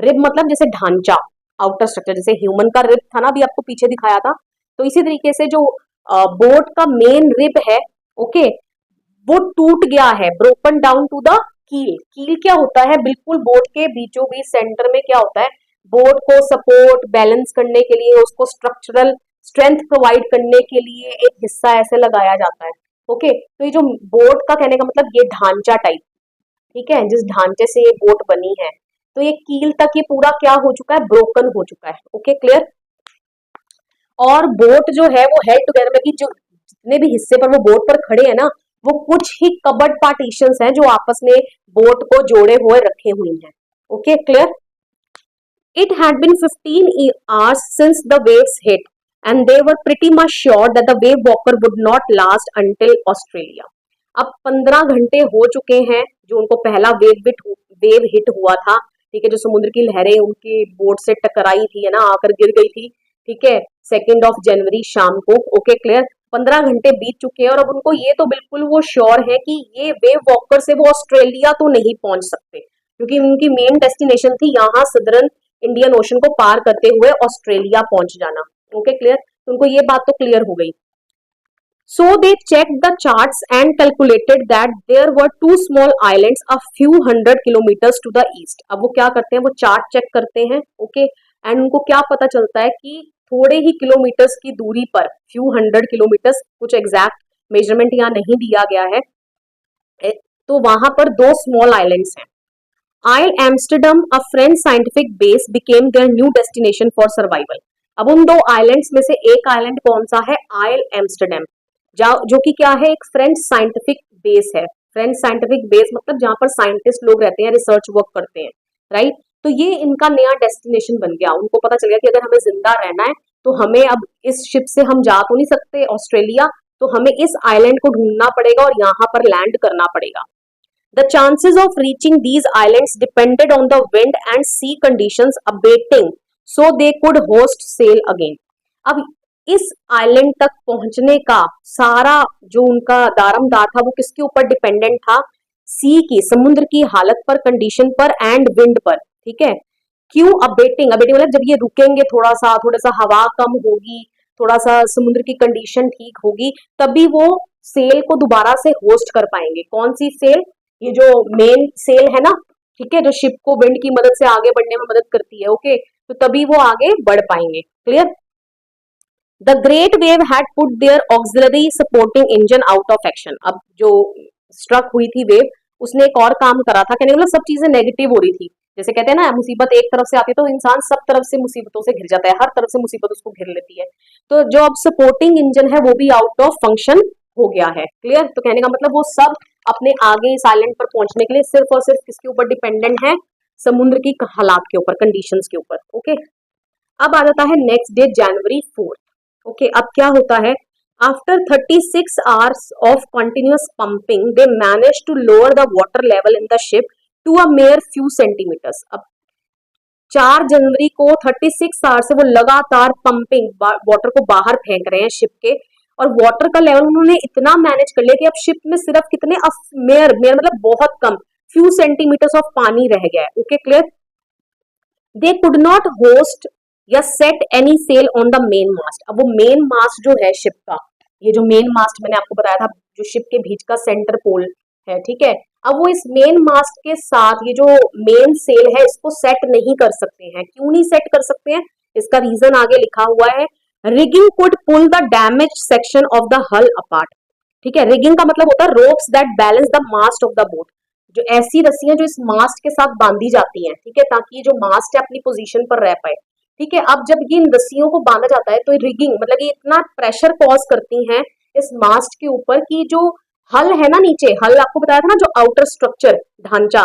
रिब मतलब जैसे ढांचा, आउटर स्ट्रक्चर, जैसे ह्यूमन का रिब था ना, अभी आपको पीछे दिखाया था, तो इसी तरीके से जो बोट का मेन रिब है, ओके, वो टूट गया है. ब्रोकन डाउन टू द कील. कील क्या होता है? बिल्कुल बोट के बीचों बीच सेंटर में क्या होता है? बोट को सपोर्ट बैलेंस करने के लिए, उसको स्ट्रक्चरल स्ट्रेंथ प्रोवाइड करने के लिए एक हिस्सा ऐसे लगाया जाता है. ओके, तो ये जो बोट का कहने का मतलब ये ढांचा टाइप, ठीक है, जिस ढांचे से ये बोट बनी है, तो ये कील तक ये पूरा क्या हो चुका है? ब्रोकन हो चुका है. Okay, clear. और बोट जो है वो हेल्ड टुगेदर में, कि जो जितने भी हिस्से पर वो बोट पर खड़े हैं ना, वो कुछ ही कबर्ड पार्टीशंस हैं जो आपस में बोट को जोड़े हुए रखे हुए हैं. Okay, clear. It had been 15 hours since the waves hit, and they were pretty much sure that the wave walker would not last until Australia. अब 15 घंटे हो चुके हैं जो उनको पहला वेव हिट हुआ था, ठीक है, जो समुद्र की लहरें उनकी बोट से टकराई थी, है ना, आकर गिर गई थी, ठीक है, 2 जनवरी शाम को. Okay, clear. 15 घंटे बीत चुके हैं और अब उनको ये तो बिल्कुल वो श्योर है कि ये वेव वॉकर से वो ऑस्ट्रेलिया तो नहीं पहुंच सकते, क्योंकि उनकी मेन डेस्टिनेशन थी यहाँ सदर्न इंडियन ओशन को पार करते हुए ऑस्ट्रेलिया पहुंच जाना. Okay, clear. तो उनको ये बात तो क्लियर हो गई. So they checked the charts and calculated that there were 2 small islands a few hundred kilometers to the east. अब वो क्या करते हैं? वो चार्ट चेक करते हैं, ओके, एंड उनको क्या पता चलता है कि थोड़े ही किलोमीटर्स की दूरी पर, फ्यू हंड्रेड किलोमीटर्स, कुछ एग्जैक्ट मेजरमेंट यहाँ नहीं दिया गया है, तो वहां पर 2 स्मॉल आइलैंड्स हैं. Ile Amsterdam, a French scientific base, became their new destination for survival. अब उन 2 आइलैंड्स में से एक आइलैंड कौन सा है? आइल एम्स्टरडम, जो कि क्या है? एक फ्रेंच साइंटिफिक बेस है. फ्रेंच साइंटिफिक बेस मतलब जहां पर साइंटिस्ट लोग रहते हैं, रिसर्च वर्क करते हैं, राइट. तो ये इनका नया डेस्टिनेशन बन गया. उनको पता चल गया कि अगर हमें जिंदा रहना है तो हमें अब इस शिप से हम जा तो नहीं सकते ऑस्ट्रेलिया, तो हमें इस आइलैंड को ढूंढना पड़ेगा और यहाँ पर लैंड करना पड़ेगा. The chances of reaching these islands depended on the wind and sea conditions abating, so they could host sail again. अब इस आइलैंड तक पहुंचने का सारा जो उनका दारमदार था वो किसके ऊपर डिपेंडेंट था? सी की, समुद्र की हालत पर, कंडीशन पर एंड विंड पर, ठीक है. क्यों अबेटिंग? अबेटिंग मतलब जब ये रुकेंगे, थोड़ा सा हवा कम होगी, थोड़ा सा समुद्र की कंडीशन ठीक होगी, तभी वो सेल को दोबारा से होस्ट कर पाएंगे. कौन सी सेल? ये जो मेन सेल है ना, ठीक है, जो शिप को विंड की मदद से आगे बढ़ने में मदद करती है. ओके, तो तभी वो आगे बढ़ पाएंगे. Clear. The great wave had put their auxiliary supporting engine out of action. अब जो स्ट्रक हुई थी वेव, उसने एक और काम करा था, कहने मतलब सब चीजें नेगेटिव हो रही थी, जैसे कहते हैं ना, मुसीबत एक तरफ से आती है तो इंसान सब तरफ से मुसीबतों से घिर जाता है, हर तरफ से मुसीबत उसको घिर लेती है। तो जो अब सपोर्टिंग इंजन है वो भी आउट ऑफ फंक्शन हो गया है। क्लियर? तो कहने का मतलब वो सब अपने आगे इस आइलैंड पर पहुंचने के लिए सिर्फ और सिर्फ किसके ऊपर डिपेंडेंट है? समुद्र की हालात के ऊपर, कंडीशंस के ऊपर। ओके, अब आ जाता है नेक्स्ट डे जनवरी 4। ओके, अब क्या होता है? After 36 hours of continuous pumping they manage to lower the water level in the ship to a mere few centimetres. अब 4 जनवरी को 36 आवर से वो लगातार पंपिंग, वाटर को बाहर फेंक रहे हैं शिप के, और वाटर का लेवल उन्होंने इतना मैनेज कर लिया कि अब शिप में सिर्फ कितने, मेयर मेयर मतलब बहुत कम, फ्यू सेंटीमीटर्स ऑफ पानी रह गया है। Okay, clear? They could not hoist या set any sail on the main mast. अब वो मेन मास्ट जो है शिप का, ये जो मेन मास्ट मैंने आपको बताया था, जो शिप के बीच का सेंटर पोल है, ठीक है, अब वो इस मेन मास्ट के साथ ये जो मेन सेल है इसको सेट नहीं कर सकते हैं। क्यों नहीं सेट कर सकते हैं? इसका रीजन आगे लिखा हुआ है। Rigging could pull the damage section of the hull apart. ठीक है, रिगिंग का मतलब होता है ropes that balance the mast of the boat, जो ऐसी रस्सियां जो इस मास्ट के साथ बांधी जाती हैं, ठीक है, ताकि जो मास्ट है अपनी पोजीशन पर रह पाए। ठीक है, अब जब ये इन रस्सियों को बांधा जाता है तो रिगिंग मतलब ये इतना प्रेशर कॉज करती हैं इस मास्ट के ऊपर कि जो हल है ना, नीचे हल आपको बताया था ना, जो आउटर स्ट्रक्चर ढांचा,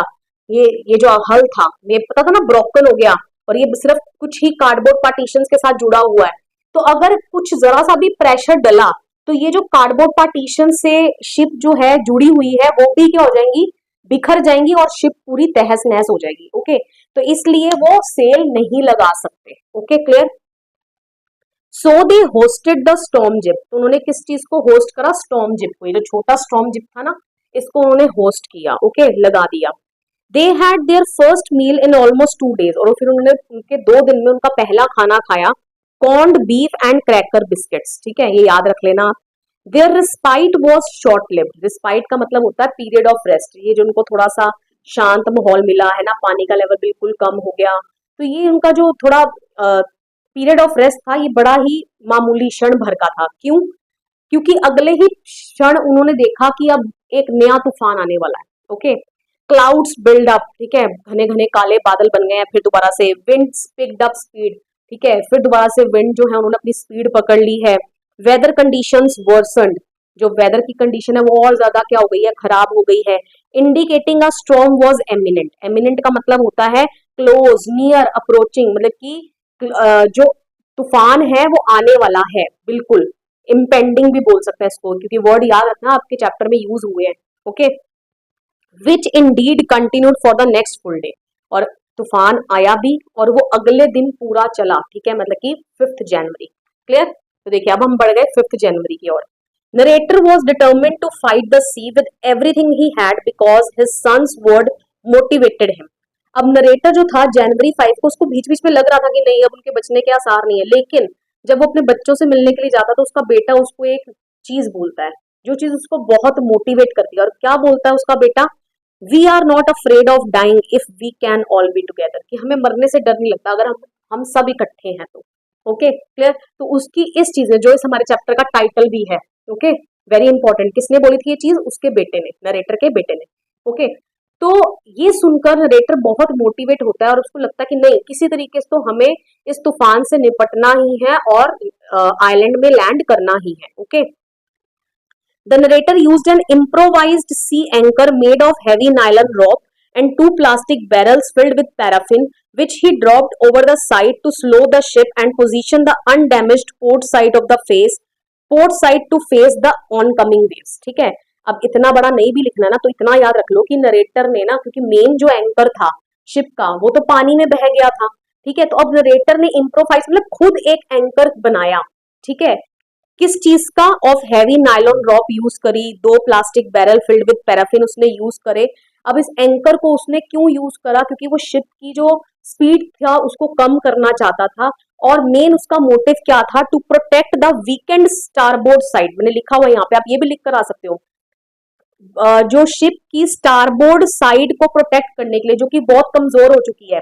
ये जो हल था, ये पता था ना, ब्रोकन हो गया और ये सिर्फ कुछ ही कार्डबोर्ड पार्टीशंस के साथ जुड़ा हुआ है। तो अगर कुछ जरा सा भी प्रेशर डला तो ये जो कार्डबोर्ड पार्टीशन से शिप जो है जुड़ी हुई है वो भी क्या हो जाएंगी? बिखर जाएंगी और शिप पूरी तहस नहस हो जाएगी। ओके, तो इसलिए वो सेल नहीं लगा सकते। Okay, clear? So they hosted the storm zip. तो उन्होंने किस चीज को होस्ट करा? स्टॉर्म जिप को। ये जो छोटा स्टॉर्म जिप था ना, इसको उन्होंने होस्ट किया। ओके, लगा दिया। They had their first meal in almost 2 days। और फिर उन्होंने उनके 2 दिन में उनका पहला खाना खाया, corned beef and cracker biscuits. ठीक है, ये याद रख लेना। Their respite was short lived. Respite का मतलब होता है पीरियड ऑफ रेस्ट। ये जो उनको थोड़ा सा शांत माहौल मिला है ना, पानी का लेवल बिल्कुल कम हो गया, तो ये उनका जो थोड़ा पीरियड ऑफ रेस्ट था ये बड़ा ही मामूली क्षण भर का था। क्यों? क्योंकि अगले ही क्षण उन्होंने देखा कि अब एक नया तूफान आने वाला है। Okay, clouds build up. ठीक है, घने घने काले बादल बन गए हैं। फिर दोबारा से विंड्स पिक्ड अप स्पीड। ठीक है, फिर दोबारा से विंड जो है उन्होंने अपनी स्पीड पकड़ ली है। Weather conditions worsened. जो वेदर की कंडीशन है वो और ज्यादा क्या हो गई है? खराब हो गई है। Indicating a storm was eminent. Eminent का मतलब होता है क्लोज, नियर, अप्रोचिंग, मतलब कि जो तूफान है वो आने वाला है बिल्कुल। इम्पेंडिंग भी बोल सकते हैं इसको, क्योंकि वर्ड याद रखना आपके चैप्टर में यूज हुए हैं। Okay, which Indeed continued for the next full day. और तूफान आया भी और वो अगले दिन पूरा चला। ठीक है, मतलब कि 5 जनवरी। क्लियर? तो देखिए अब हम बढ़ गए 5 जनवरी की ओर। Narrator was determined to fight the sea with everything he had because his son's word motivated him. अब नरेटर जो था जनवरी 5 को, उसको बीच बीच में लग रहा था कि नहीं अब उनके बचने के आसार नहीं है, लेकिन जब वो अपने बच्चों से मिलने के लिए जाता तो उसका बेटा उसको एक चीज बोलता है जो चीज उसको बहुत मोटिवेट करती है। और क्या बोलता है उसका बेटा? We are not afraid of dying if we can all be together. कि हमें मरने से डर नहीं लगता अगर हम सब इकट्ठे हैं तो। Okay, clear? तो उसकी इस चीज ने, जो इस हमारे चैप्टर का टाइटल भी है, ओके, वेरी इंपॉर्टेंट, किसने बोली थी ये चीज? उसके बेटे ने, नरेटर के बेटे ने। ओके, तो ये सुनकर नरेटर बहुत मोटिवेट होता है और उसको लगता है कि नहीं, किसी तरीके से तो हमें इस तूफान से निपटना ही है और आइलैंड में लैंड करना ही है। Okay, the narrator used an improvised sea anchor made of heavy nylon rope and 2 plastic barrels filled with paraffin, which he dropped over the side to slow the ship and position the undamaged port side to face the oncoming waves। ठीक है, अब इतना बड़ा नहीं भी लिखना ना, तो इतना याद रख लो कि नरेटर ने ना, क्योंकि मेन जो एंकर था शिप का वो तो पानी में बह गया था। ठीक है, तो अब नरेटर ने इम्प्रोवाइज मतलब खुद एक एंकर बनाया। ठीक है, किस चीज का? Of heavy nylon rope use करी, 2 plastic barrel filled with paraffin उसने यूज करे। अब इस एंकर को उसने क्यों यूज करा? क्योंकि वो शिप की जो स्पीड था उसको कम करना चाहता था, और मेन उसका मोटिव क्या था? To protect the weakened starboard side. मैंने लिखा हुआ यहाँ पे, आप ये भी लिख कर आ सकते हो। जो शिप की स्टारबोर्ड साइड को प्रोटेक्ट करने के लिए, जो कि बहुत कमजोर हो चुकी है।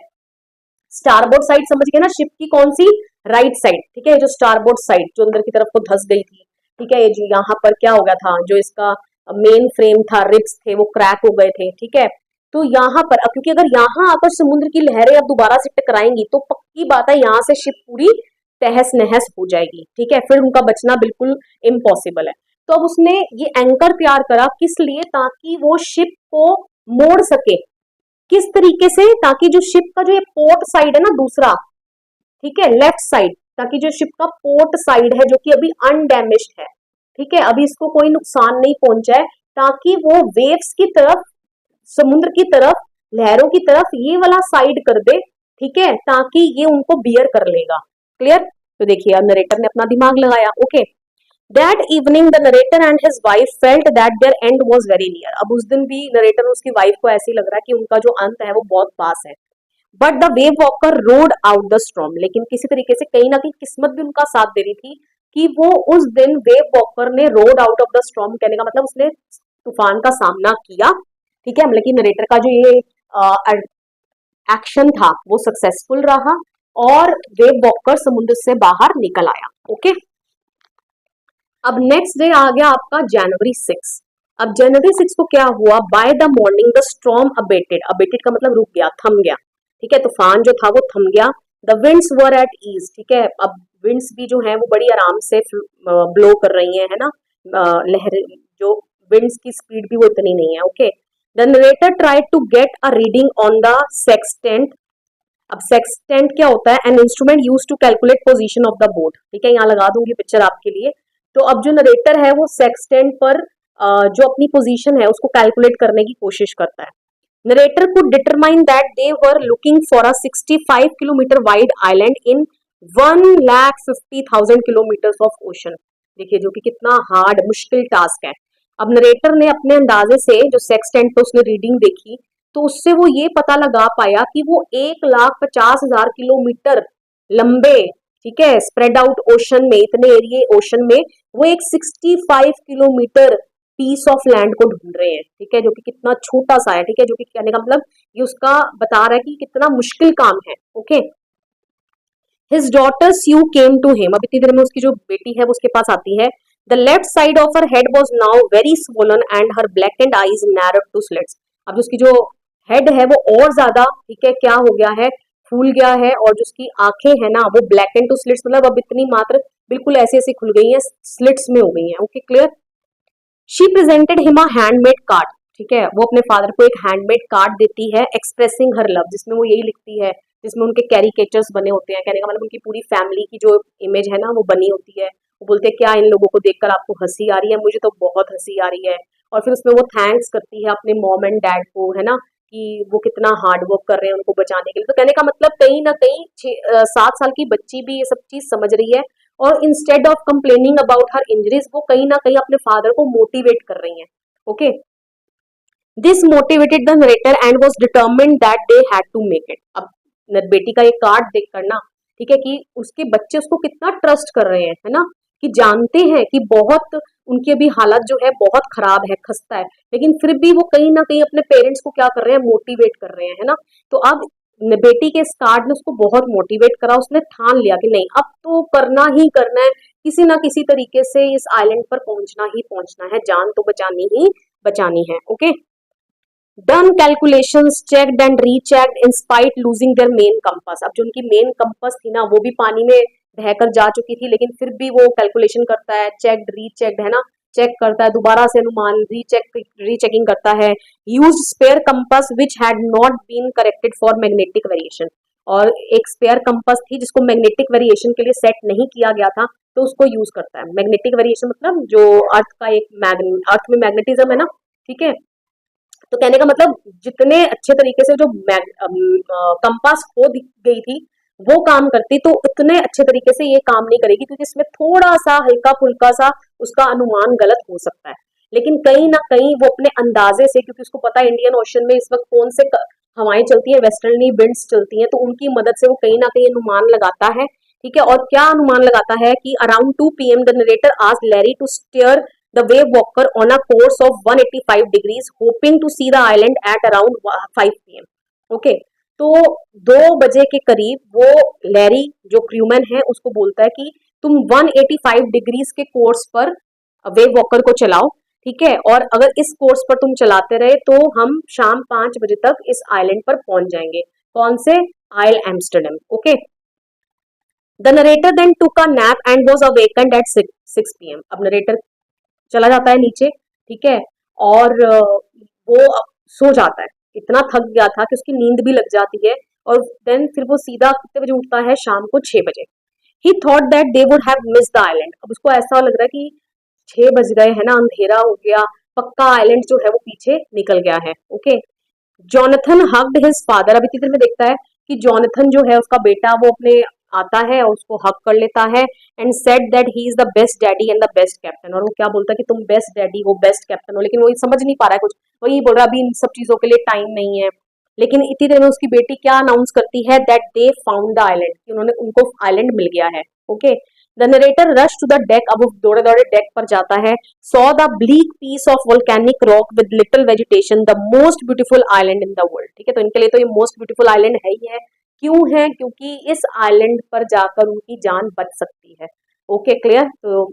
स्टारबोर्ड साइड समझ गए ना, शिप की कौन सी? Right side. ठीक है, जो स्टारबोर्ड साइड जो अंदर की तरफ को धस गई थी। ठीक है, ये जो यहाँ पर क्या हो गया था, जो इसका मेन फ्रेम था, रिब्स थे वो क्रैक हो गए थे। ठीक है, तो यहाँ पर अब क्योंकि अगर यहाँ आकर समुद्र की लहरें अब दोबारा से टकराएंगी तो पक्की बात है यहाँ से शिप पूरी तहस नहस हो जाएगी, ठीक है, फिर उनका बचना बिल्कुल इम्पॉसिबल है। तो अब उसने ये एंकर तैयार करा किस लिए, ताकि वो शिप को मोड़ सके, किस तरीके से, ताकि जो शिप का जो ये पोर्ट साइड है ना दूसरा, ठीक है, लेफ्ट साइड, ताकि जो शिप का पोर्ट साइड है जो कि अभी अनडैमेज्ड है, ठीक है, अभी इसको कोई नुकसान नहीं पहुंचा है, ताकि वो वेव्स की तरफ, समुद्र की तरफ, लहरों की तरफ ये वाला साइड कर दे, ठीक है, ताकि ये उनको बियर कर लेगा। क्लियर? तो देखिए अब नरेटर ने अपना दिमाग लगाया। Okay, that evening the narrator and his wife felt that their end was very near. अब उस दिन भी नरेटर और उसकी वाइफ को ऐसे ही लग रहा है कि उनका जो अंत है वो बहुत पास है। But the wave walker road out the storm, लेकिन किसी तरीके से कहीं ना कहीं किस्मत भी उनका साथ दे रही थी कि वो उस दिन वेव वॉकर ने road out of the storm, कहने का मतलब उसने तूफान का सामना किया, ठीक है, मतलब कि नरेटर का जो ये एक्शन था वो सक्सेसफुल रहा और वेव वॉकर समुद्र से बाहर निकल आया। ओके, अब नेक्स्ट डे आ गया आपका जनवरी 6। अब जनवरी 6 को क्या हुआ, by the morning the storm abetted, abetted का मतलब रुक गया, थम गया, ठीक है, तूफान जो था वो थम गया। The winds were at ease, ठीक है, अब विंड्स भी जो है वो बड़ी आराम से ब्लो कर रही है ना, लहर जो विंड्स की स्पीड भी वो इतनी नहीं है। Okay, the narrator tried to get a reading on the sextant. अब सेक्सटेंट क्या होता है, an instrument use to calculate position of the boat, ठीक है, यहाँ लगा दूंगी पिक्चर आपके लिए। तो अब जो नरेटर है वो सेक्सटेंट पर जो अपनी पोजीशन है उसको कैलकुलेट करने की कोशिश करता है। Narrator could determine that they were looking for a 65 kilometre wide island in 1,50,000 kilometre of ocean. देखिए जो कि कितना हार्ड मुश्किल टास्क है। अब नरेटर ने अपने अंदाजे से जो सेक्सटेंट पे उसने रीडिंग देखी तो उससे वो ये पता लगा पाया कि वो 1,50,000 किलोमीटर लंबे, ठीक है, स्प्रेड आउट ओशन में, इतने एरिए ओशन में वो एक 65 किलोमीटर पीस ऑफ लैंड को ढूंढ रहे हैं, ठीक है, जो कि कितना छोटा सा है, ठीक है, जो कि कहने का मतलब ये उसका बता रहा है कि कितना मुश्किल काम है। Okay, his daughter Sue came to him, अब इतनी देर में उसकी जो बेटी है वो उसके पास आती है। The left side of her head was now very swollen and her blackened eyes narrowed to slits. अब उसकी जो हेड है वो और ज्यादा, ठीक है, क्या हो गया है, फूल गया है, और जो उसकी आंखें है ना वो ब्लैक एंड टू स्लिट्स, मतलब अब इतनी मात्र बिल्कुल ऐसी ऐसी खुल गई है, स्लिट्स में हो गई है। Okay, clear? She presented him a handmade card, ठीक है, वो अपने फादर को एक हैंडमेड कार्ड देती है एक्सप्रेसिंग हर लव, जिसमें वो यही लिखती है, जिसमें उनके कैरिकेचर्स बने होते हैं, कहने का मतलब उनकी पूरी फैमिली की जो इमेज है ना वो बनी होती है। वो बोलते हैं क्या इन लोगों को देखकर आपको हंसी आ रही है, मुझे तो बहुत हंसी आ रही है। और फिर उसमें वो थैंक्स करती है अपने मॉम एंड डैड को, है ना, कि वो कितना हार्ड वर्क कर रहे हैं उनको बचाने के लिए। तो कहने का मतलब कहीं ना कहीं 7 साल की बच्ची भी ये सब चीज समझ रही है, और instead of complaining about her injuries वो कहीं ना कहीं अपने फादर को मोटिवेट कर रही हैं। Okay, this motivated the narrator and was determined that they had to make it. अब बेटी का ये कार्ड देख कर ना, ठीक है, कि उसके बच्चे उसको कितना ट्रस्ट कर रहे हैं, है ना, कि जानते हैं कि बहुत उनकी अभी हालत जो है बहुत खराब है, खस्ता है, लेकिन फिर भी वो कहीं ना कहीं अपने पेरेंट्स को क्या कर रहे हैं, मोटिवेट कर रहे हैं, है ना। तो अब बेटी के इस कार्ड ने उसको बहुत मोटिवेट करा, उसने ठान लिया कि नहीं अब तो करना ही करना है, किसी ना किसी तरीके से इस आइलैंड पर पहुंचना ही पहुंचना है, जान तो बचानी ही बचानी है। Okay, done calculations, checked and rechecked in spite losing their main compass. अब जो उनकी मेन कंपास थी ना वो भी पानी में बहकर जा चुकी थी, लेकिन फिर भी वो कैलकुलेशन करता है, चेक्ड रीचेक्ड, है ना, चेक करता है दोबारा से अनुमान, रीचेकिंग करता है। Used spare compass which had not been corrected for magnetic variation, और एक स्पेयर कंपास थी जिसको मैग्नेटिक वेरिएशन के लिए सेट नहीं किया गया था तो उसको यूज करता है। मैग्नेटिक वेरिएशन मतलब जो अर्थ का एक अर्थ में मैग्नेटिज्म है ना, ठीक है, तो कहने का मतलब जितने अच्छे तरीके से जो कंपास खो गई थी वो काम करती, तो उतने अच्छे तरीके से ये काम नहीं करेगी, क्योंकि इसमें थोड़ा सा हल्का फुल्का सा उसका अनुमान गलत हो सकता है। लेकिन कहीं ना कहीं वो अपने अंदाजे से, क्योंकि उसको पता है इंडियन ओशन में इस वक्त कौन से हवाएं चलती है, वेस्टर्ली विंड्स चलती हैं, तो उनकी मदद से वो कहीं ना कहीं अनुमान लगाता है, ठीक है। और क्या अनुमान लगाता है कि around 2 PM the narrator asked Larry to steer the wave walker on a course of 185 degrees hoping to see the island at around 5 PM. Okay, तो 2 बजे के करीब वो लैरी जो क्रूमैन है उसको बोलता है कि तुम 185 डिग्रीज के कोर्स पर वेव वॉकर को चलाओ, ठीक है, और अगर इस कोर्स पर तुम चलाते रहे तो हम शाम 5 बजे तक इस आइलैंड पर पहुंच जाएंगे। कौन से? Ile Amsterdam. Okay, the narrator then took a nap and was awakened at 6 PM। अब नरेटर चला जाता है नीचे, ठीक है, और वो सो जाता है। इतना थक गया था कि उसकी नींद भी लग जाती है, और देन फिर वो सीधा कितने बजे उठता है? शाम को 6 बजे। ही thought that they would have miss the island. अब उसको ऐसा लग रहा है कि 6 बज गए है ना, अंधेरा हो गया, पक्का आइलैंड जो है वो पीछे निकल गया है। Okay, Jonathan hugged his father. अभी तीसरे में देखता है कि जॉनथन जो है उसका बेटा, वो अपने आता है और उसको हक कर लेता है and said that he is the best daddy and the best captain. और वो क्या बोलता है कि तुम बेस्ट डैडी हो, बेस्ट कैप्टन हो, लेकिन वो समझ नहीं पा रहा है कुछ, वही बोल रहा है अभी इन सब चीजों के लिए टाइम नहीं है। लेकिन इतनी देर में उसकी बेटी क्या अनाउंस करती है? That they found the island, कि उन्होंने उनको आइलैंड मिल गया है। Okay, the narrator rush to the deck. अब वो दौड़े दौड़े डेक पर जाता है। Saw the bleak piece of volcanic rock with little vegetation, the most beautiful island in the world. ठीक है, तो इनके लिए तो ये मोस्ट ब्यूटीफुल आइलैंड है ही है। क्यों है? क्योंकि इस आइलैंड पर जाकर उनकी जान बच सकती है। Okay, clear? तो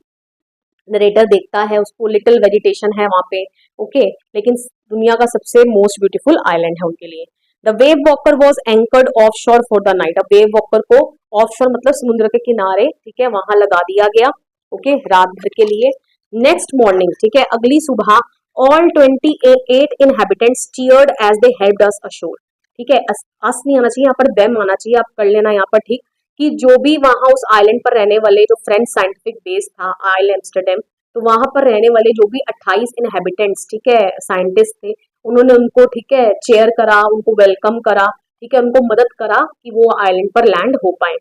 नरेटर देखता है, उसको लिटिल वेजिटेशन है वहां पे। ओके, लेकिन दुनिया का सबसे मोस्ट ब्यूटीफुल आइलैंड है उनके लिए। The wave Walker was anchored of शोर फॉर द नाइट। अब वेव वॉकर को ऑफ शोर मतलब समुद्र के किनारे, ठीक है, वहां लगा दिया गया। ओके, रात भर के लिए। नेक्स्ट मॉर्निंग, ठीक है, अगली सुबह, all 28 inhabitants cheered as they helped us ashore. ठीक है, अस नहीं आना चाहिए यहाँ पर, देम आना चाहिए, आप कर लेना यहाँ पर, ठीक, कि जो भी वहां उस आइलैंड पर रहने वाले, जो फ्रेंच साइंटिफिक बेस था आइल एम्स्टरडेम, तो वहां पर रहने वाले जो भी 28 इनहेबिटेंट्स, ठीक है, साइंटिस्ट थे, उन्होंने उनको, ठीक है, चेयर करा, उनको वेलकम करा, ठीक है, उनको मदद करा कि वो आइलैंड पर लैंड हो पाए।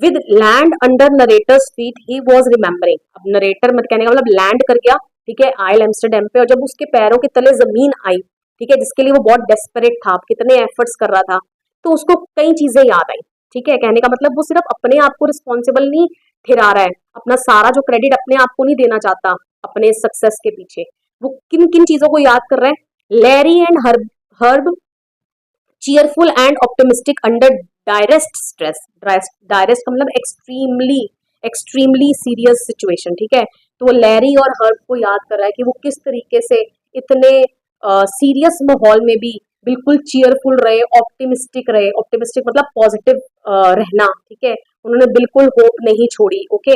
With land under narrator's feet he was remembering. अब नरेटर मत कहने का मतलब लैंड कर गया, ठीक है, आइल एम्स्टरडेम पे, और जब उसके पैरों के तले जमीन आई, ठीक है, जिसके लिए वो बहुत डेस्परेट था, कितने एफर्ट्स कर रहा था, तो उसको कई चीजें याद आई। ठीक है, कहने का मतलब वो सिर्फ अपने आप को रिस्पॉन्सिबल नहीं ठहरा रहा है, अपना सारा जो क्रेडिट अपने आप को नहीं देना चाहता अपने सक्सेस के पीछे। वो किन किन चीजों को याद कर रहा है? Larry and Herb cheerful and optimistic under direst stress. Direst का मतलब एक्सट्रीमली, एक्सट्रीमली सीरियस सिचुएशन। ठीक है, तो वो लैरी और हर्ब को याद कर रहा है कि वो किस तरीके से इतने सीरियस माहौल में भी बिल्कुल चीयरफुल रहे, ऑप्टिमिस्टिक रहे। ऑप्टिमिस्टिक मतलब पॉजिटिव रहना। ठीक है, उन्होंने बिल्कुल होप नहीं छोड़ी। Okay,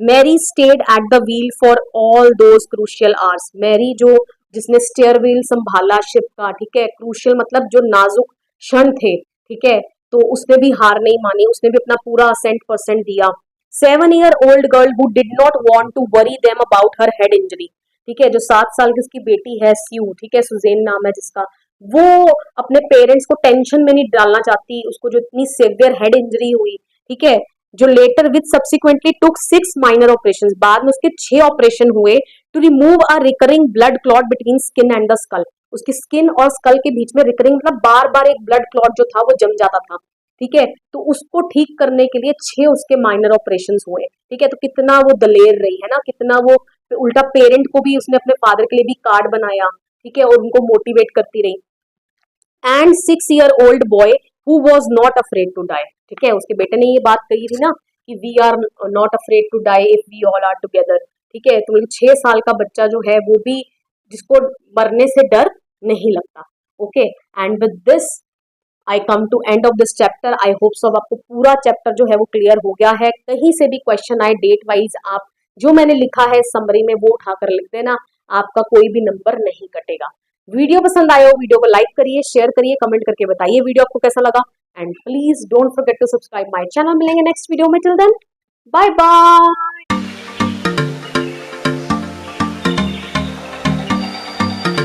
Mary stayed at the wheel for all those crucial hours. Mary जो जिसने स्टेयर व्हील संभाला शिप का, ठीक है, क्रूशियल मतलब जो नाजुक क्षण थे, ठीक है, तो उसने भी हार नहीं मानी, उसने भी अपना पूरा 100% दिया। 7-year-old girl who did not want to worry them about her head injury. ठीक है, जो 7 साल की उसकी बेटी है स्यू, ठीक है, सुजेन नाम है जिसका, वो अपने पेरेंट्स को टेंशन में नहीं डालना चाहती, उसको जो इतनी सेवियर हेड इंजरी हुई, ठीक है, जो later with subsequently took 6 minor operations, बाद में उसके 6 ऑपरेशन हुए to remove a recurring blood clot between skin and the skull. उसकी स्किन और स्कल के बीच में रिकरिंग मतलब बार बार एक ब्लड क्लॉट जो था वो जम जाता था। ठीक है, तो उसको ठीक करने के लिए 6 उसके माइनर ऑपरेशंस हुए। ठीक है, तो कितना वो दलेर रही है ना, कितना वो उल्टा पेरेंट को भी उसने अपने फादर के लिए भी कार्ड बनाया, ठीक है, और उनको मोटिवेट करती रही। And 6-year-old boy who was not afraid to die. ठीक है, उसके बेटे ने ये बात कही थी ना कि we are not afraid to die if we all are together. ठीक है, तो 6 साल का बच्चा जो है वो भी, जिसको मरने से डर नहीं लगता। Okay, and with this I come to end of this chapter. I hope so आपको पूरा चैप्टर जो है वो क्लियर हो गया है। कहीं से भी क्वेश्चन आए डेट वाइज, आप जो मैंने लिखा है समरी में वो उठाकर लिख देना, आपका कोई भी नंबर नहीं कटेगा। वीडियो पसंद आया हो, वीडियो को लाइक करिए, शेयर करिए, कमेंट करके बताइए वीडियो आपको कैसा लगा, and please don't forget to subscribe my channel. मिलेंगे नेक्स्ट वीडियो में, टिल देन बाय बाय।